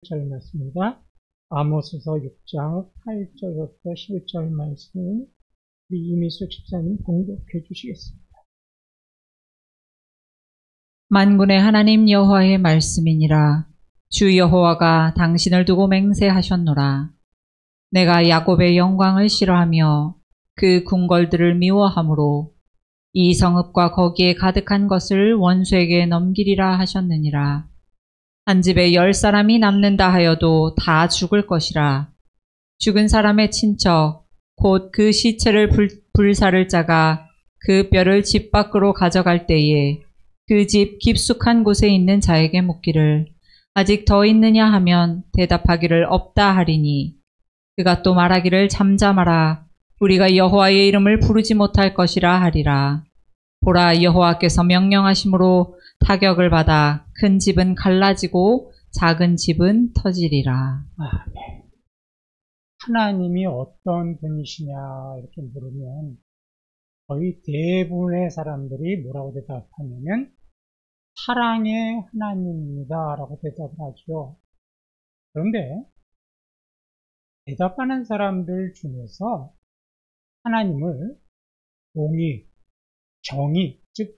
절 말씀입니다. 아모스서 6장 8절부터 11절 말씀 우리 이미숙 집사님 봉독해 주시겠습니다. 만군의 하나님 여호와의 말씀이니라. 주 여호와가 당신을 두고 맹세하셨노라. 내가 야곱의 영광을 싫어하며 그 궁궐들을 미워하므로 이 성읍과 거기에 가득한 것을 원수에게 넘기리라 하셨느니라. 한 집에 10사람이 남는다 하여도 다 죽을 것이라. 죽은 사람의 친척 곧 그 시체를 불사를 자가 그 뼈를 집 밖으로 가져갈 때에 그 집 깊숙한 곳에 있는 자에게 묻기를 아직 더 있느냐 하면 대답하기를 없다 하리니 그가 또 말하기를 잠잠하라. 우리가 여호와의 이름을 부르지 못할 것이라 하리라. 보라, 여호와께서 명령하심으로 타격을 받아 큰 집은 갈라지고 작은 집은 터지리라. 네. 하나님이 어떤 분이시냐 이렇게 물으면 거의 대부분의 사람들이 뭐라고 대답하냐면 사랑의 하나님입니다 라고 대답을 하죠. 그런데 대답하는 사람들 중에서 하나님을 공의, 정의, 즉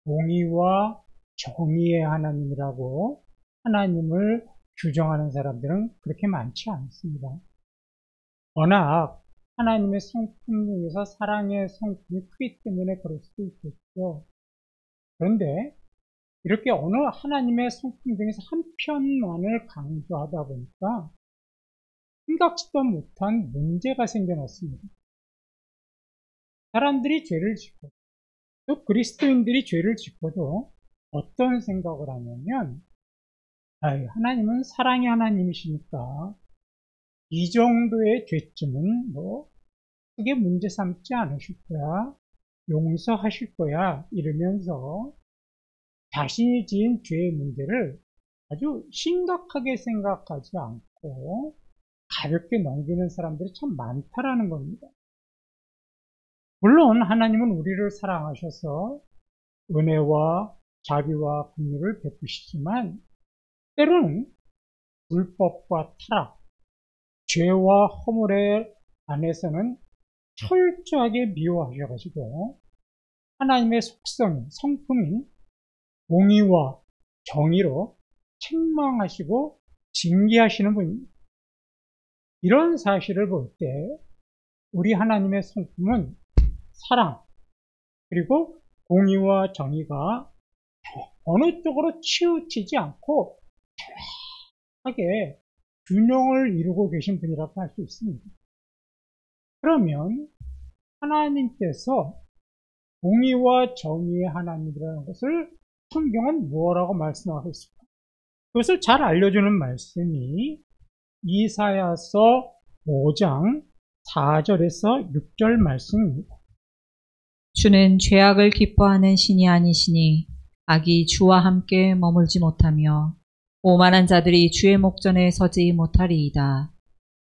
공의와 정의의 하나님이라고 하나님을 규정하는 사람들은 그렇게 많지 않습니다. 워낙 하나님의 성품 중에서 사랑의 성품이 크기 때문에 그럴 수도 있겠죠. 그런데 이렇게 어느 하나님의 성품 중에서 한 편만을 강조하다 보니까 생각지도 못한 문제가 생겨났습니다. 사람들이 죄를 짓고 또 그리스도인들이 죄를 짓고도 어떤 생각을 하냐면 하나님은 사랑의 하나님이시니까 이 정도의 죄쯤은 크게 문제 삼지 않으실 거야, 용서하실 거야 이러면서 자신이 지은 죄의 문제를 아주 심각하게 생각하지 않고 가볍게 넘기는 사람들이 참 많다라는 겁니다. 물론 하나님은 우리를 사랑하셔서 은혜와 자비와 긍휼을 베푸시지만 때로는 불법과 타락, 죄와 허물의 안에서는 철저하게 미워하셔가지고 하나님의 속성, 성품인 공의와 정의로 책망하시고 징계하시는 분입니다. 이런 사실을 볼 때 우리 하나님의 성품은 사랑 그리고 공의와 정의가 어느 쪽으로 치우치지 않고 정확하게 균형을 이루고 계신 분이라고 할 수 있습니다. 그러면 하나님께서 공의와 정의의 하나님이라는 것을 성경은 뭐라고 말씀하고 있습니까? 그것을 잘 알려주는 말씀이 이사야서 5장 4절에서 6절 말씀입니다. 주는 죄악을 기뻐하는 신이 아니시니 악이 주와 함께 머물지 못하며 오만한 자들이 주의 목전에 서지 못하리이다.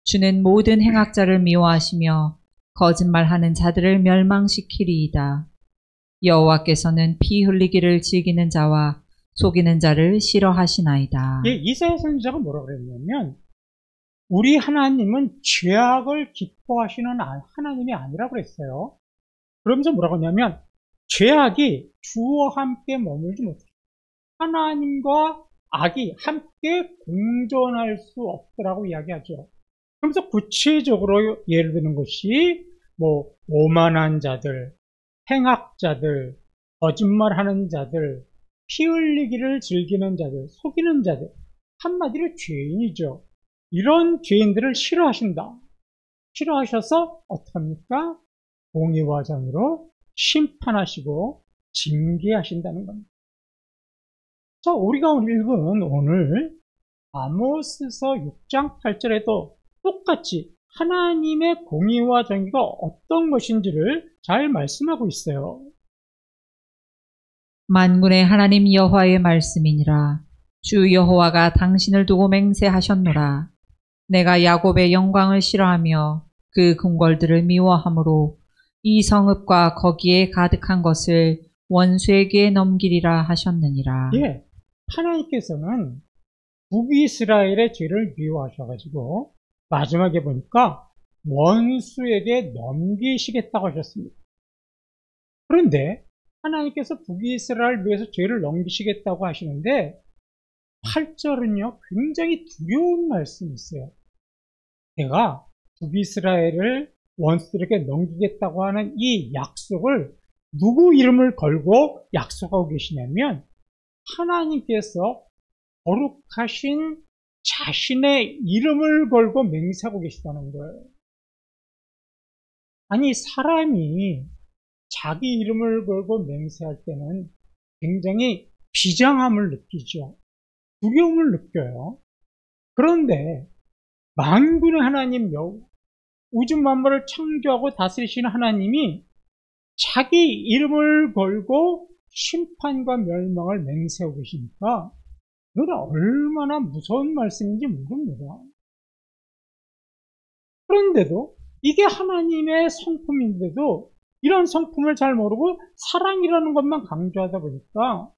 주는 모든 행악자를 미워하시며 거짓말하는 자들을 멸망시키리이다. 여호와께서는 피 흘리기를 즐기는 자와 속이는 자를 싫어하시나이다. 이사야 선지자가 뭐라고 그랬냐면 우리 하나님은 죄악을 기뻐하시는 하나님이 아니라고 그랬어요. 그러면서 뭐라고 하냐면 죄악이 주와 함께 머물지 못해. 하나님과 악이 함께 공존할 수 없더라고 이야기하죠. 그러면서 구체적으로 예를 드는 것이 오만한 자들, 행악자들, 거짓말하는 자들, 피 흘리기를 즐기는 자들, 속이는 자들, 한마디로 죄인이죠. 이런 죄인들을 싫어하신다. 싫어하셔서 어떡합니까? 공의와 정의로 심판하시고 징계하신다는 겁니다. 자, 우리가 읽은 오늘 아모스서 6장 8절에도 똑같이 하나님의 공의와 정의가 어떤 것인지를 잘 말씀하고 있어요. 만군의 하나님 여호와의 말씀이니라. 주 여호와가 당신을 두고 맹세하셨노라. 내가 야곱의 영광을 싫어하며 그 궁궐들을 미워하므로 이 성읍과 거기에 가득한 것을 원수에게 넘기리라 하셨느니라. 하나님께서는 북이스라엘의 죄를 미워하셔가지고 마지막에 보니까 원수에게 넘기시겠다고 하셨습니다. 그런데 하나님께서 북이스라엘 위해서 죄를 넘기시겠다고 하시는데 8절은요 굉장히 두려운 말씀이 있어요. 내가 북이스라엘을 원수들에게 넘기겠다고 하는 이 약속을 누구 이름을 걸고 약속하고 계시냐면 하나님께서 거룩하신 자신의 이름을 걸고 맹세하고 계시다는 거예요. 아니 사람이 자기 이름을 걸고 맹세할 때는 굉장히 비장함을 느끼죠. 두려움을 느껴요. 그런데 만군의 하나님 우주 만물을 창조하고 다스리시는 하나님이 자기 이름을 걸고 심판과 멸망을 맹세하고 계시니까 이건 얼마나 무서운 말씀인지 모릅니다. 그런데도 이게 하나님의 성품인데도 이런 성품을 잘 모르고 사랑이라는 것만 강조하다 보니까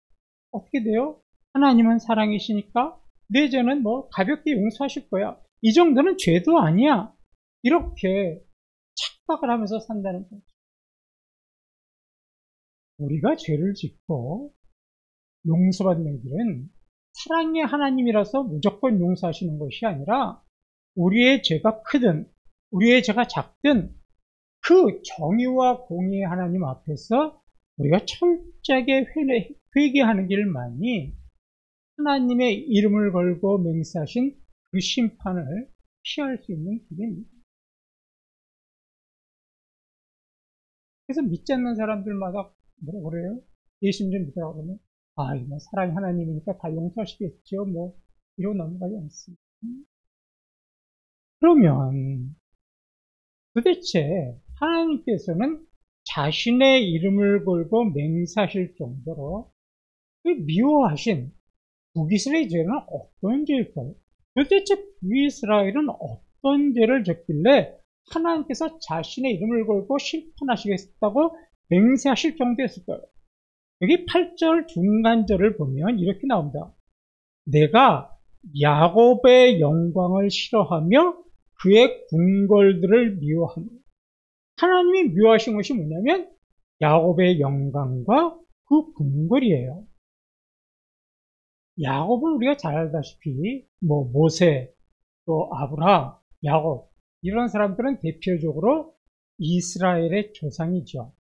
어떻게 돼요? 하나님은 사랑이시니까 내 죄는 뭐 가볍게 용서하실 거야. 이 정도는 죄도 아니야. 이렇게 착각을 하면서 산다는 거죠. 우리가 죄를 짓고 용서받는 길은 사랑의 하나님이라서 무조건 용서하시는 것이 아니라 우리의 죄가 크든 우리의 죄가 작든 그 정의와 공의의 하나님 앞에서 우리가 철저하게 회개하는 길만이 하나님의 이름을 걸고 맹세하신 그 심판을 피할 수 있는 길입니다. 그래서 믿지 않는 사람들마다 뭐라고 그래요? 예수님 좀 믿으라고 그러면 이건 사랑의 하나님이니까 다 용서하시겠죠. 뭐 이러고 넘어가지 않습니다. 그러면 도대체 하나님께서는 자신의 이름을 걸고 맹세하실 정도로 미워하신 북이스라엘의 죄는 어떤 죄일까요? 도대체 북이스라엘은 어떤 죄를 졌길래 하나님께서 자신의 이름을 걸고 심판하시겠다고 맹세하실 정도였을까요? 여기 8절 중간절을 보면 이렇게 나옵니다. 내가 야곱의 영광을 싫어하며 그의 궁궐들을 미워하며. 하나님이 미워하신 것이 뭐냐면 야곱의 영광과 그 궁궐이에요. 야곱은 우리가 잘 알다시피 모세, 또 아브라함, 야곱 이런 사람들은 대표적으로 이스라엘의 조상이죠.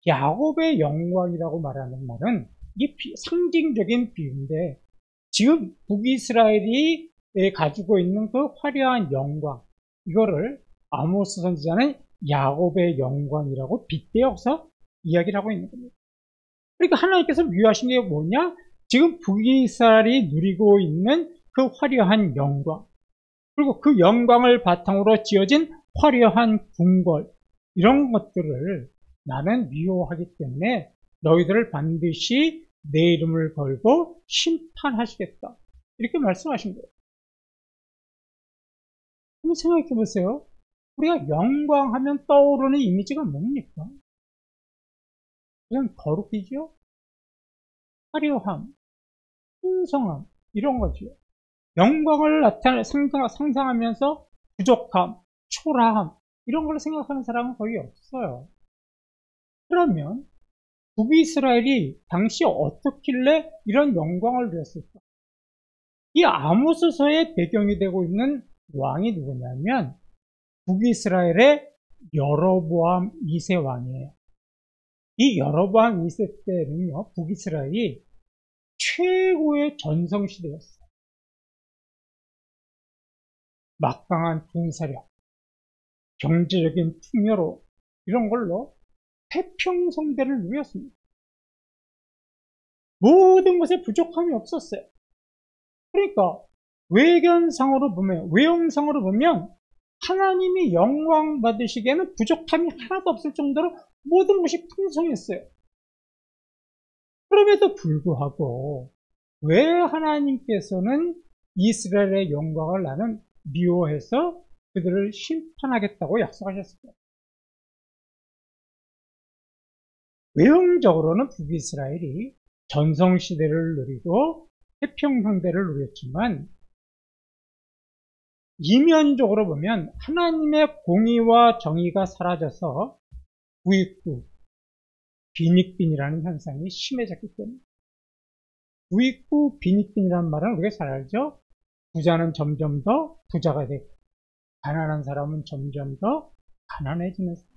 야곱의 영광이라고 말하는 말은 이게 상징적인 비유인데 지금 북이스라엘이 가지고 있는 그 화려한 영광 이거를 아모스 선지자는 야곱의 영광이라고 빗대어서 이야기를 하고 있는 겁니다. 그러니까 하나님께서 미워하신 게 뭐냐? 지금 북이스라엘이 누리고 있는 그 화려한 영광 그리고 그 영광을 바탕으로 지어진 화려한 궁궐 이런 것들을 나는 미워하기 때문에 너희들을 반드시 내 이름을 걸고 심판하시겠다. 이렇게 말씀하신 거예요. 한번 생각해 보세요. 우리가 영광하면 떠오르는 이미지가 뭡니까? 그냥 거룩이죠? 화려함, 풍성함 이런 거죠. 영광을 상상하면서 부족함, 초라함 이런 걸 생각하는 사람은 거의 없어요. 그러면 북이스라엘이 당시 어떻길래 이런 영광을 누렸을까? 이 아모스서의 배경이 되고 있는 왕이 누구냐면 북이스라엘의 여로보암 2세 왕이에요. 이 여로보암 2세 때는요, 북이스라엘이 최고의 전성시대였어요. 막강한 군사력, 경제적인 풍요로 이런 걸로 태평성대를 누렸습니다. 모든 것에 부족함이 없었어요. 그러니까 외견상으로 보면, 외형상으로 보면 하나님이 영광 받으시기에는 부족함이 하나도 없을 정도로 모든 것이 풍성했어요. 그럼에도 불구하고 왜 하나님께서는 이스라엘의 영광을 나는 미워해서 그들을 심판하겠다고 약속하셨을까요? 외형적으로는 북이스라엘이 전성시대를 누리고 태평성대를 누렸지만 이면적으로 보면 하나님의 공의와 정의가 사라져서 부익부, 빈익빈이라는 현상이 심해졌기 때문에 부익부, 빈익빈이라는 말은 우리가 잘 알죠? 부자는 점점 더 부자가 되고 가난한 사람은 점점 더 가난해지는 사람.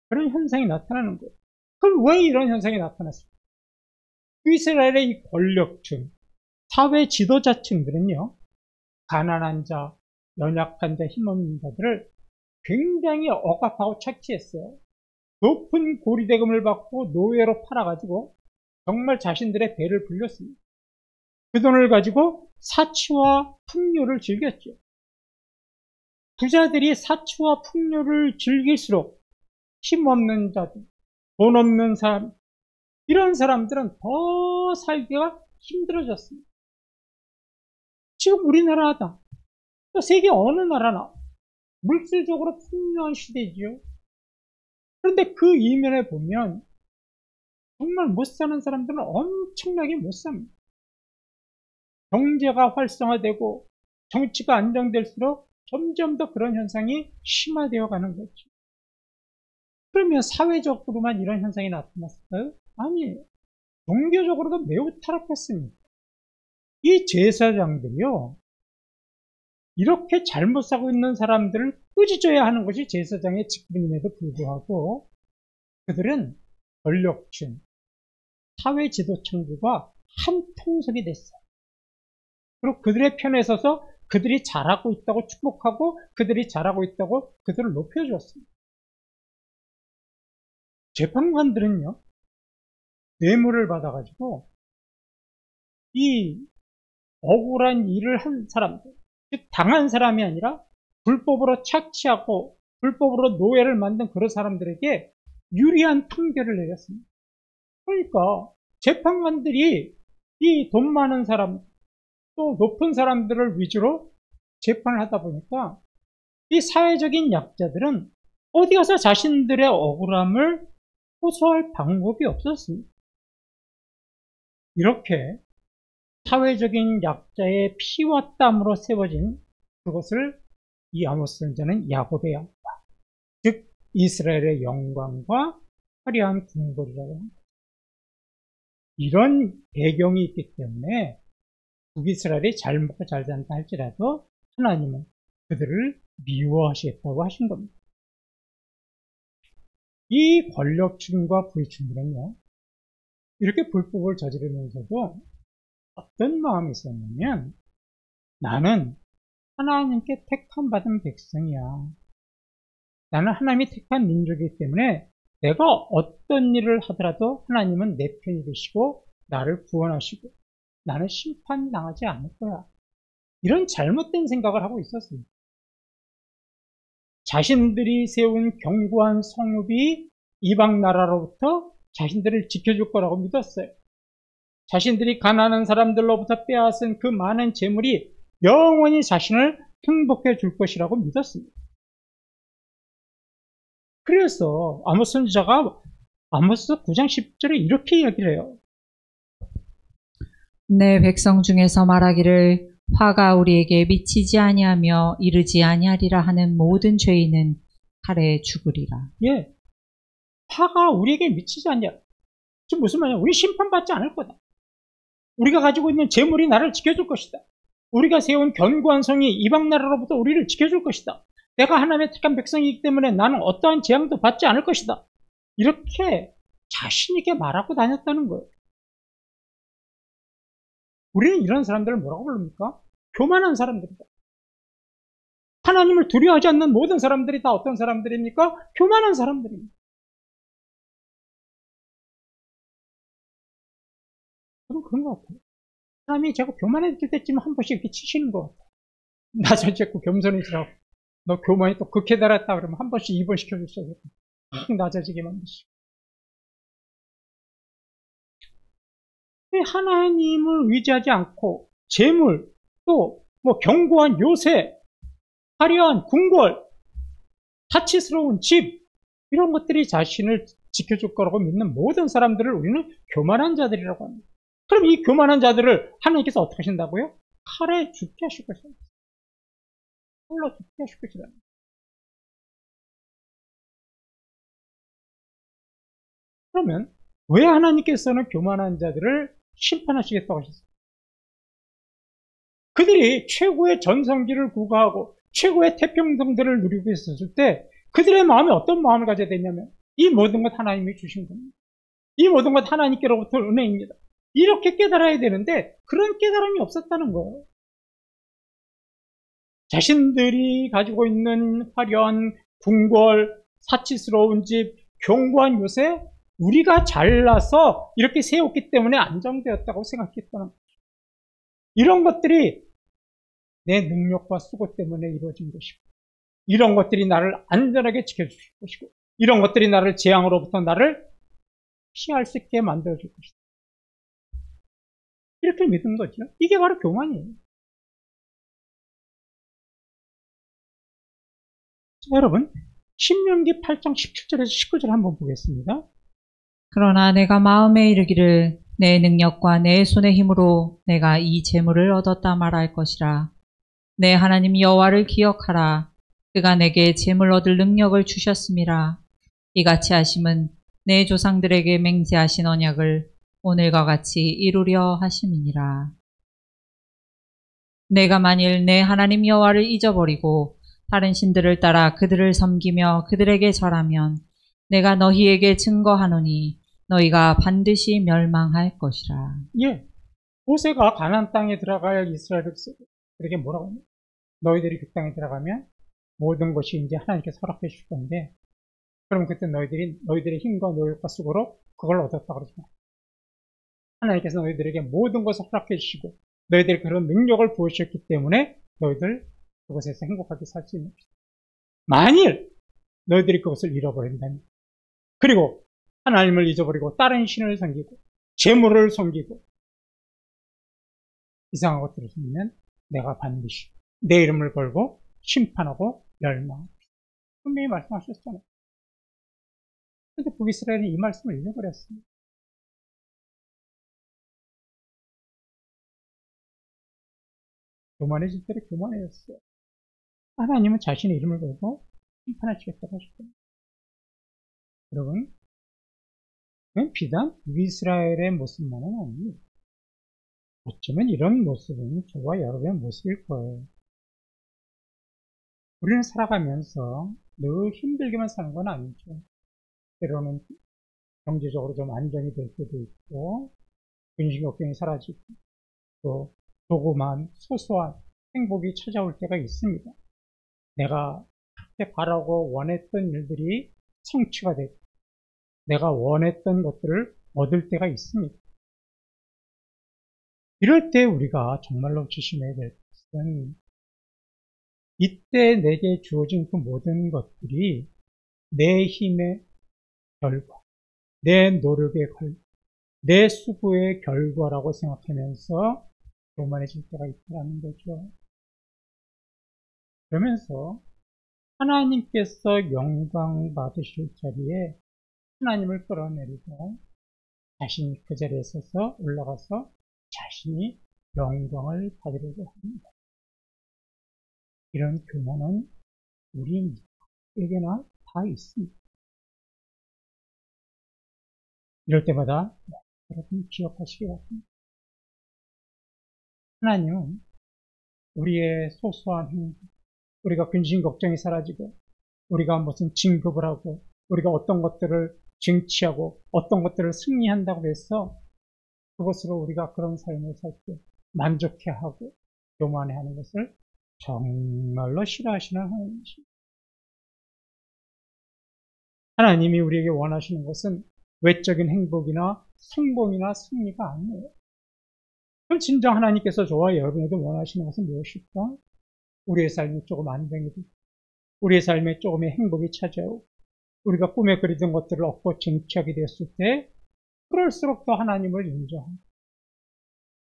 그런 현상이 나타나는 거예요. 그럼 왜 이런 현상이 나타났을까? 이스라엘의 이 권력층, 사회 지도자층들은요, 가난한 자, 연약한 자, 힘없는 자들을 굉장히 억압하고 착취했어요. 높은 고리대금을 받고 노예로 팔아가지고 정말 자신들의 배를 불렸습니다. 그 돈을 가지고 사치와 풍요를 즐겼죠. 부자들이 사치와 풍요를 즐길수록 힘없는 자들, 돈 없는 사람, 이런 사람들은 더 살기가 힘들어졌습니다. 지금 우리나라다. 또 세계 어느 나라나 물질적으로 풍요한 시대지요. 그런데 그 이면에 보면 정말 못 사는 사람들은 엄청나게 못 삽니다. 경제가 활성화되고 정치가 안정될수록 점점 더 그런 현상이 심화되어 가는 거죠. 그러면 사회적으로만 이런 현상이 나타났을까요? 아니에요. 종교적으로도 매우 타락했습니다. 이 제사장들이요, 이렇게 잘못 사고 있는 사람들을 꾸짖어야 하는 것이 제사장의 직분임에도 불구하고 그들은 권력층, 사회 지도층들과 한 통속이 됐어요. 그리고 그들의 편에 서서 그들이 잘하고 있다고 축복하고 그들이 잘하고 있다고 그들을 높여주었습니다. 재판관들은요, 뇌물을 받아가지고 이 억울한 일을 한 사람들, 즉 당한 사람이 아니라 불법으로 착취하고 불법으로 노예를 만든 그런 사람들에게 유리한 판결을 내렸습니다. 그러니까 재판관들이 이 돈 많은 사람, 또 높은 사람들을 위주로 재판을 하다 보니까 이 사회적인 약자들은 어디 가서 자신들의 억울함을 호소할 방법이 없었습니다. 이렇게 사회적인 약자의 피와 땀으로 세워진 그것을 이 아모스 선지자는 야곱의 영광, 즉 이스라엘의 영광과 화려한 궁궐이라고 합니다. 이런 배경이 있기 때문에 북이스라엘이 잘 먹고 잘 산다 할지라도 하나님은 그들을 미워하시겠다고 하신 겁니다. 이 권력층과 부유층들은요, 이렇게 불법을 저지르면서도 어떤 마음이 있었냐면, 나는 하나님께 택함 받은 백성이야. 나는 하나님이 택한 민족이기 때문에 내가 어떤 일을 하더라도 하나님은 내 편이 되시고 나를 구원하시고 나는 심판당하지 않을 거야. 이런 잘못된 생각을 하고 있었습니다. 자신들이 세운 견고한 성읍이 이방 나라로부터 자신들을 지켜줄 거라고 믿었어요. 자신들이 가난한 사람들로부터 빼앗은 그 많은 재물이 영원히 자신을 행복해 줄 것이라고 믿었습니다. 그래서 아모스 선지자가 아모스 9장 10절에 이렇게 이야기를 해요. 내 백성 중에서 말하기를 화가 우리에게 미치지 아니하며 이르지 아니하리라 하는 모든 죄인은 칼에 죽으리라. 예, 화가 우리에게 미치지 않냐. 지금 무슨 말이냐? 우리 심판받지 않을 거다. 우리가 가지고 있는 재물이 나를 지켜줄 것이다. 우리가 세운 견고한 성이 이방 나라로부터 우리를 지켜줄 것이다. 내가 하나님의 택한 백성이기 때문에 나는 어떠한 재앙도 받지 않을 것이다. 이렇게 자신 있게 말하고 다녔다는 거예요. 우리는 이런 사람들을 뭐라고 부릅니까? 교만한 사람들이다. 하나님을 두려워하지 않는 모든 사람들이 다 어떤 사람들입니까? 교만한 사람들입니다. 저는 그런 것 같아요. 사람이 자꾸 교만해질 때쯤 한 번씩 이렇게 치시는 것 같아요. 나 자꾸 겸손해지라고. 너 교만이 또 극해 달았다 그러면 한 번씩 입원시켜 줬어요. 낮아지게 만드시고. 하나님을 의지하지 않고 재물, 또 뭐 견고한 요새, 화려한 궁궐, 사치스러운 집, 이런 것들이 자신을 지켜줄 거라고 믿는 모든 사람들을 우리는 교만한 자들이라고 합니다. 그럼 이 교만한 자들을 하나님께서 어떻게 하신다고요? 칼에 죽게 하실 것이다. 칼로 죽게 하실 것이다. 그러면 왜 하나님께서는 교만한 자들을 심판하시겠다고 하셨어요? 그들이 최고의 전성기를 구가하고 최고의 태평성들을 누리고 있었을 때 그들의 마음에 어떤 마음을 가져야 되냐면 이 모든 것 하나님이 주신 겁니다. 이 모든 것 하나님께로부터 은혜입니다. 이렇게 깨달아야 되는데 그런 깨달음이 없었다는 거예요. 자신들이 가지고 있는 화려한 궁궐, 사치스러운 집, 견고한 요새 우리가 잘나서 이렇게 세웠기 때문에 안정되었다고 생각했다는 거죠. 이런 것들이 내 능력과 수고 때문에 이루어진 것이고 이런 것들이 나를 안전하게 지켜줄 것이고 이런 것들이 나를 재앙으로부터 나를 피할 수 있게 만들어줄 것이다. 이렇게 믿은 거죠. 이게 바로 교만이에요. 자, 여러분 신명기 8장 17절에서 19절 한번 보겠습니다. 그러나 내가 마음에 이르기를 내 능력과 내 손의 힘으로 내가 이 재물을 얻었다 말할 것이라. 내 하나님 여호와를 기억하라. 그가 내게 재물 얻을 능력을 주셨음이라. 이같이 하심은 내 조상들에게 맹세하신 언약을 오늘과 같이 이루려 하심이니라. 내가 만일 내 하나님 여호와를 잊어버리고 다른 신들을 따라 그들을 섬기며 그들에게 절하면 내가 너희에게 증거하노니 너희가 반드시 멸망할 것이라. 예, 모세가 가나안 땅에 들어갈 이스라엘에게 뭐라고 하냐? 너희들이 그 땅에 들어가면 모든 것이 이제 하나님께서 허락해 줄 건데, 그럼 그때 너희들의 힘과 노력과 수고로 그걸 얻었다 그러지 마. 하나님께서 너희들에게 모든 것을 허락해 주시고 너희들이 그런 능력을 부으셨기 때문에 너희들 그곳에서 행복하게 살 수 있는 것이다. 만일 너희들이 그것을 잃어버린다면, 그리고 하나님을 잊어버리고 다른 신을 섬기고 재물을 섬기고 이상한 것들을 섬기면 내가 반드시 내 이름을 걸고 심판하고 멸망합니다. 분명히 말씀하셨잖아요. 그런데 북이스라엘은 이 말씀을 잊어버렸습니다. 교만해질 때로 교만해졌어요. 하나님은 자신의 이름을 걸고 심판하시겠다고 하셨습니다. 여러분, 그건 비단 북이스라엘의 모습만은 아닙니다. 어쩌면 이런 모습은 저와 여러분의 모습일 거예요. 우리는 살아가면서 늘 힘들게만 사는 건 아니죠. 때로는 경제적으로 좀 안정이 될 때도 있고, 근심 걱정이 사라지고, 또 조그만 소소한 행복이 찾아올 때가 있습니다. 내가 그렇게 바라고 원했던 일들이 성취가 되고, 내가 원했던 것들을 얻을 때가 있습니다. 이럴 때 우리가 정말로 조심해야 될 것은 이때 내게 주어진 그 모든 것들이 내 힘의 결과, 내 노력의 결과, 내 수고의 결과라고 생각하면서 교만해질 때가 있다는 거죠. 그러면서 하나님께서 영광 받으실 자리에 하나님을 끌어내리고 자신이 그 자리에 서서 올라가서 자신이 영광을 받으려고 합니다. 이런 교만은 우리에게나 다 있습니다. 이럴 때마다 여러분 기억하시기 바랍니다. 하나님은 우리의 소소한 행복, 우리가 근심 걱정이 사라지고 우리가 무슨 진급을 하고 우리가 어떤 것들을 쟁취하고 어떤 것들을 승리한다고 해서 그것으로 우리가 그런 삶을 살 때 만족해하고 교만해하는 것을 정말로 싫어하시는 하나님이십니다. 하나님이 우리에게 원하시는 것은 외적인 행복이나 성공이나 승리가 아니에요. 그럼 진정 하나님께서 저와 여러분에게 원하시는 것은 무엇일까? 우리의 삶이 조금 안정이 되고 우리의 삶에 조금의 행복이 찾아오고 우리가 꿈에 그리던 것들을 얻고 쟁취하게 되었을 때 그럴수록 더 하나님을 인정하고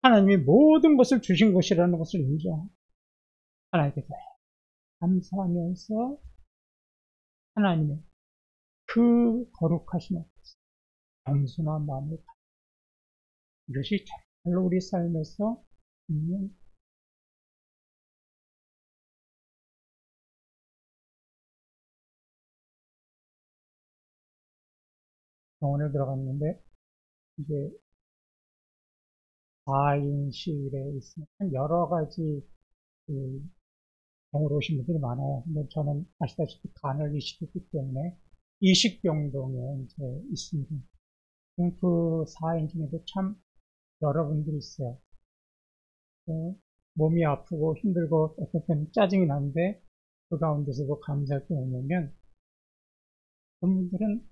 하나님이 모든 것을 주신 것이라는 것을 인정하고 하나님께 감사하면서 하나님의 그 거룩하신 앞에서 겸손한 마음을 갖는 이것이 별로 우리 삶에서 병원에 들어갔는데 이제 4인실에 있으면 여러 가지 그 병으로 오신 분들이 많아요. 근데 저는 아시다시피 간을 이식했기 때문에 이식병동에 이제 있습니다. 그 4인 중에도 참 여러분들이 있어요. 몸이 아프고 힘들고 어떤 때는 짜증이 나는데 그 가운데서도 감사할 게 뭐냐면 그분들은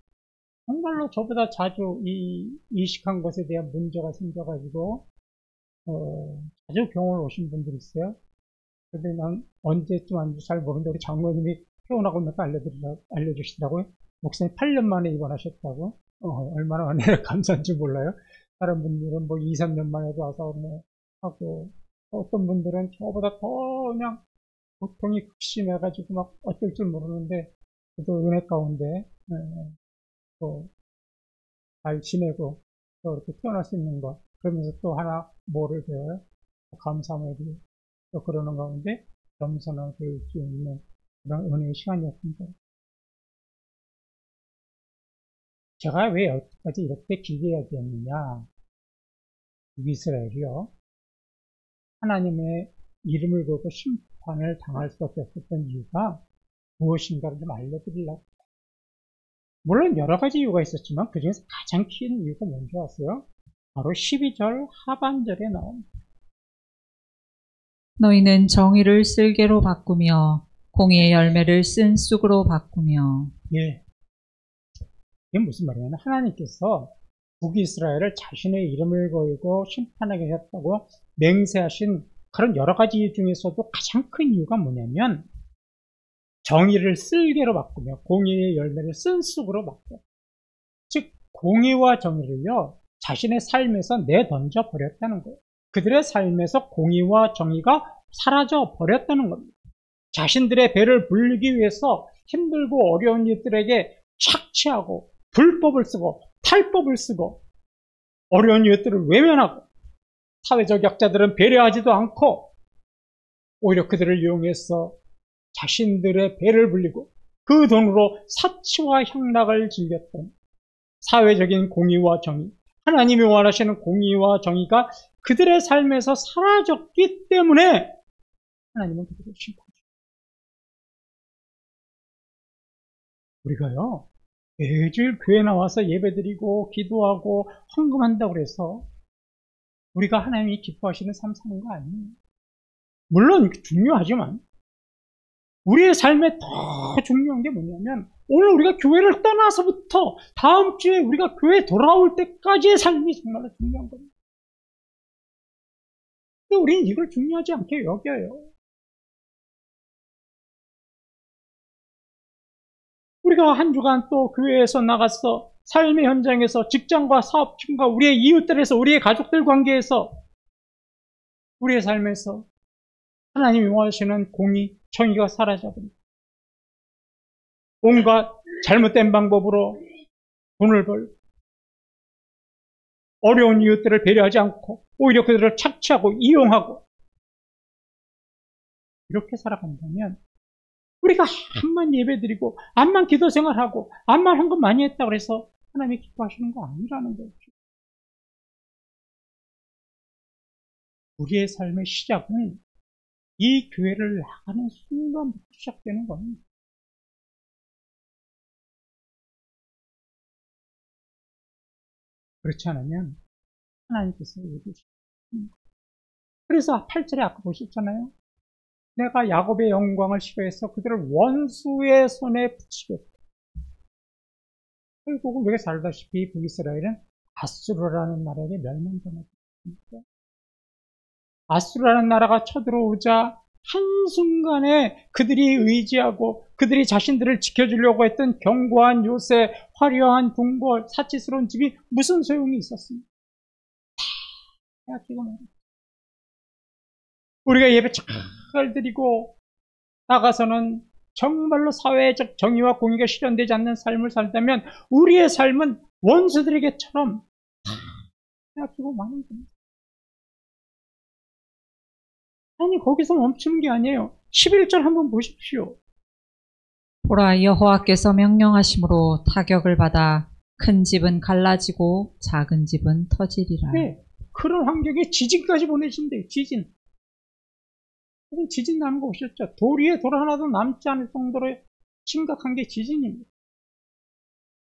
정말로 저보다 자주 이 이식한 것에 대한 문제가 생겨가지고 자주 병원을 오신 분들이 있어요. 근데 난 언제쯤 왔는지 잘 모르는데 우리 장모님이 퇴원하고 나서 알려주시더라고요. 목사님 8년 만에 입원하셨다고. 얼마나 은혜를 감사한지 몰라요. 다른 분들은 뭐 2, 3년 만에도 와서 뭐 하고 어떤 분들은 저보다 더 그냥 고통이 극심해가지고 막 어쩔 줄 모르는데 그래도 은혜 가운데 또 잘 지내고 또 이렇게 태어날 수 있는 것 그러면서 또 하나 뭐를 배워요? 감사함을 또 그러는 가운데 겸손을 배울 수 있는 그런 은혜의 시간이었습니다. 제가 왜 여기까지 이렇게 길게 이야기했느냐? 이스라엘이요. 하나님의 이름을 걸고 심판을 당할 수밖에 없었던 이유가 무엇인가를 좀 알려드리려고. 물론 여러 가지 이유가 있었지만 그 중에서 가장 큰 이유가 뭔지 아세요? 바로 12절 하반절에 나옵니다. 너희는 정의를 쓸개로 바꾸며 공의의 열매를 쓴 쑥으로 바꾸며. 예. 이게 무슨 말이냐면 하나님께서 북이스라엘을 자신의 이름을 걸고 심판하게 했다고 맹세하신 그런 여러 가지 이유 중에서도 가장 큰 이유가 뭐냐면 정의를 쓸개로 바꾸며 공의의 열매를 쓴 쑥으로 바꿔. 즉 공의와 정의를요 자신의 삶에서 내던져 버렸다는 거예요. 그들의 삶에서 공의와 정의가 사라져 버렸다는 겁니다. 자신들의 배를 불리기 위해서 힘들고 어려운 이들에게 착취하고 불법을 쓰고 탈법을 쓰고 어려운 이웃들을 외면하고 사회적 약자들은 배려하지도 않고 오히려 그들을 이용해서 자신들의 배를 불리고 그 돈으로 사치와 향락을 즐겼던 사회적인 공의와 정의, 하나님이 원하시는 공의와 정의가 그들의 삶에서 사라졌기 때문에 하나님은 그들을 심판하십니다. 우리가요 매주일 교회 나와서 예배드리고 기도하고 헌금한다고 해서 우리가 하나님이 기뻐하시는 삶 사는 거 아니에요. 물론 중요하지만 우리의 삶에 더 중요한 게 뭐냐면 오늘 우리가 교회를 떠나서부터 다음 주에 우리가 교회에 돌아올 때까지의 삶이 정말로 중요한 겁니다. 근데 우리는 이걸 중요하지 않게 여겨요. 우리가 한 주간 또 교회에서 나가서 삶의 현장에서 직장과 사업팀과 우리의 이웃들에서 우리의 가족들 관계에서 우리의 삶에서 하나님이 원하시는 공의, 정의가 사라져버립니다. 온갖 잘못된 방법으로 돈을 벌고 어려운 이웃들을 배려하지 않고 오히려 그들을 착취하고 이용하고 이렇게 살아간다면 우리가 암만 예배드리고 암만 기도 생활하고 암만 헌금 많이 했다고 해서 하나님이 기뻐하시는 거 아니라는 거죠. 우리의 삶의 시작은 이 교회를 나가는 순간부터 시작되는 겁니다. 그렇지 않으면 하나님께서 얘기하십니다. 그래서 8절에 아까 보셨잖아요. 내가 야곱의 영광을 싫어해서 그들을 원수의 손에 붙이겠다. 결국은 우리가 잘 알다시피 북이스라엘은 아수르라는 나라에게 멸망당했습니다. 아수르라는 나라가 쳐들어오자 한순간에 그들이 의지하고 그들이 자신들을 지켜주려고 했던 견고한 요새, 화려한 궁궐, 사치스러운 집이 무슨 소용이 있었습니까? 다 깨지고 우리가 예배 잘 드리고 나가서는 정말로 사회적 정의와 공의가 실현되지 않는 삶을 살다면 우리의 삶은 원수들에게처럼 다 빼앗기고 마는 겁니다. 아니, 거기서 멈추는 게 아니에요. 11절 한번 보십시오. 보라, 여호와께서 명령하심으로 타격을 받아 큰 집은 갈라지고 작은 집은 터지리라. 네, 그런 환경에 지진까지 보내신대요. 지진. 지진 나는 거 보셨죠? 돌 위에 돌 하나도 남지 않을 정도로 심각한 게 지진입니다.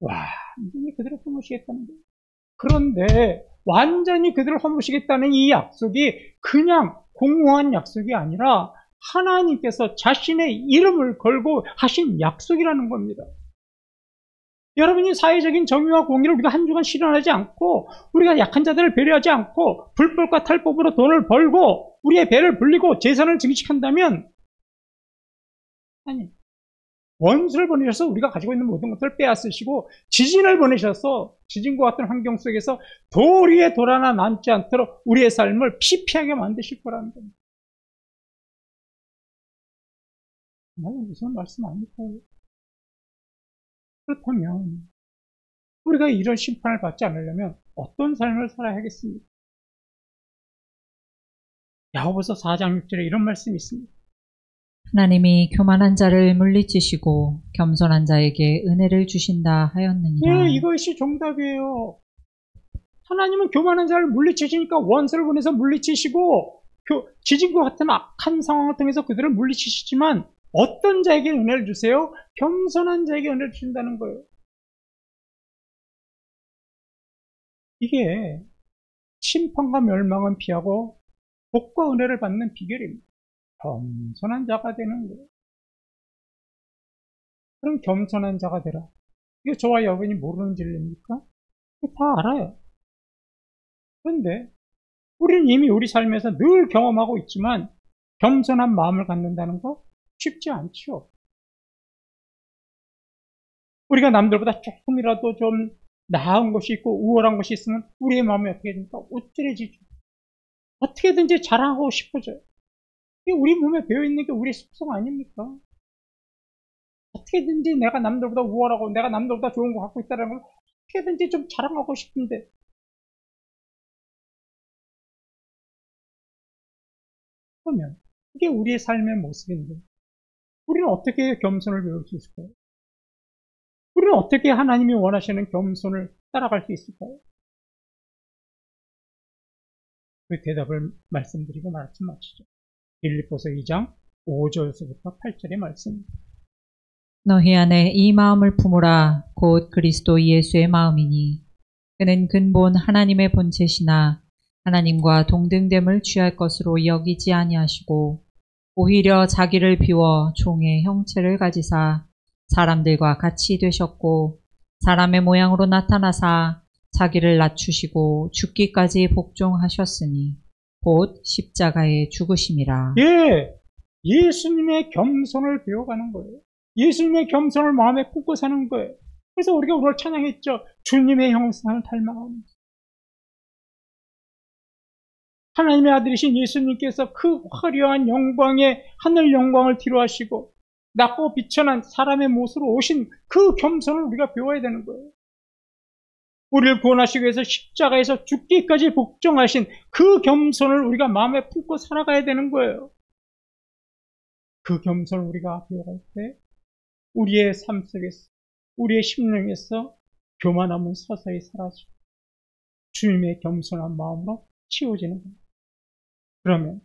와, 완전히 그대로 허무시겠다는 거예요. 그런데 완전히 그대로 허무시겠다는 이 약속이 그냥 공허한 약속이 아니라 하나님께서 자신의 이름을 걸고 하신 약속이라는 겁니다. 여러분이 사회적인 정의와 공의를 우리가 한 주간 실현하지 않고, 우리가 약한 자들을 배려하지 않고 불법과 탈법으로 돈을 벌고 우리의 배를 불리고 재산을 증식한다면, 아니, 원수를 보내셔서 우리가 가지고 있는 모든 것들을 빼앗으시고 지진을 보내셔서 지진과 같은 환경 속에서 돌 위에 돌 하나 남지 않도록 우리의 삶을 피폐하게 만드실 거라는 겁니다. 무슨 말씀 아닐까요? 그렇다면 우리가 이런 심판을 받지 않으려면 어떤 삶을 살아야 하겠습니까? 야고보서 4장 6절에 이런 말씀이 있습니다. 하나님이 교만한 자를 물리치시고 겸손한 자에게 은혜를 주신다 하였느니라. 네, 이것이 정답이에요. 하나님은 교만한 자를 물리치시니까 원수를 보내서 물리치시고 지진과 같은 악한 상황을 통해서 그들을 물리치시지만 어떤 자에게 은혜를 주세요? 겸손한 자에게 은혜를 주신다는 거예요. 이게 심판과 멸망은 피하고 복과 은혜를 받는 비결입니다. 겸손한 자가 되는 거예요. 그럼 겸손한 자가 되라. 이거 저와 여러분이 모르는 진리입니까? 다 알아요. 그런데 우리는 이미 우리 삶에서 늘 경험하고 있지만 겸손한 마음을 갖는다는 거 쉽지 않죠. 우리가 남들보다 조금이라도 좀 나은 것이 있고 우월한 것이 있으면 우리의 마음이 어떻게 됩니까? 우쭐해지죠. 어떻게든지 자랑하고 싶어져요. 이게 우리 몸에 배어있는 게 우리의 습성 아닙니까? 어떻게든지 내가 남들보다 우월하고 내가 남들보다 좋은 거 갖고 있다는 걸 어떻게든지 좀 자랑하고 싶은데, 그러면 이게 우리의 삶의 모습인데 우리는 어떻게 겸손을 배울 수 있을까요? 우리는 어떻게 하나님이 원하시는 겸손을 따라갈 수 있을까요? 그 대답을 말씀드리고 말씀 마치죠. 빌립보서 2장 5절에서부터 8절의 말씀입니다. 너희 안에 이 마음을 품으라. 곧 그리스도 예수의 마음이니 그는 근본 하나님의 본체시나 하나님과 동등됨을 취할 것으로 여기지 아니하시고 오히려 자기를 비워 종의 형체를 가지사 사람들과 같이 되셨고 사람의 모양으로 나타나사 자기를 낮추시고 죽기까지 복종하셨으니 곧 십자가에 죽으심이라. 예, 예수님의 겸손을 배워가는 거예요. 예수님의 겸손을 마음에 품고 사는 거예요. 그래서 우리가 오늘 찬양했죠. 주님의 형상을 닮아가는. 하나님의 아들이신 예수님께서 그 화려한 영광의 하늘 영광을 뒤로하시고 낮고 비천한 사람의 모습으로 오신 그 겸손을 우리가 배워야 되는 거예요. 우리를 구원하시기 위해서 십자가에서 죽기까지 복종하신 그 겸손을 우리가 마음에 품고 살아가야 되는 거예요. 그 겸손을 우리가 배워갈 때 우리의 삶 속에서, 우리의 심령에서 교만함은 서서히 사라지고 주님의 겸손한 마음으로 치워지는 겁니다. 그러면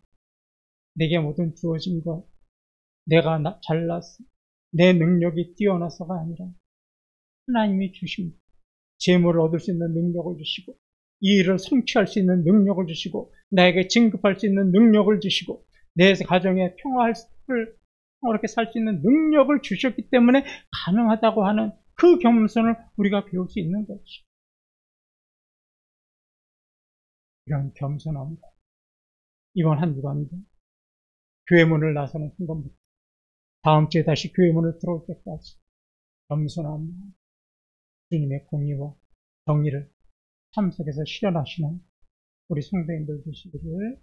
내게 모든 주어진 것, 내가 잘나서 내 능력이 뛰어나서가 아니라 하나님이 주신 재물을 얻을 수 있는 능력을 주시고 이 일을 성취할 수 있는 능력을 주시고 나에게 진급할 수 있는 능력을 주시고 내 가정에 평화롭게 살 수 있는 능력을 주셨기 때문에 가능하다고 하는 그 겸손을 우리가 배울 수 있는 거죠. 이런 겸손함과 이번 한 주간도 교회 문을 나서는 순간부터 다음 주에 다시 교회 문을 들어올 때까지 겸손한 마음, 주님의 공의와 정의를 삶 속에서 실현하시는 우리 성도님들 되시기를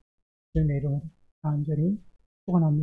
주님의 이름으로 간절히 축원합니다.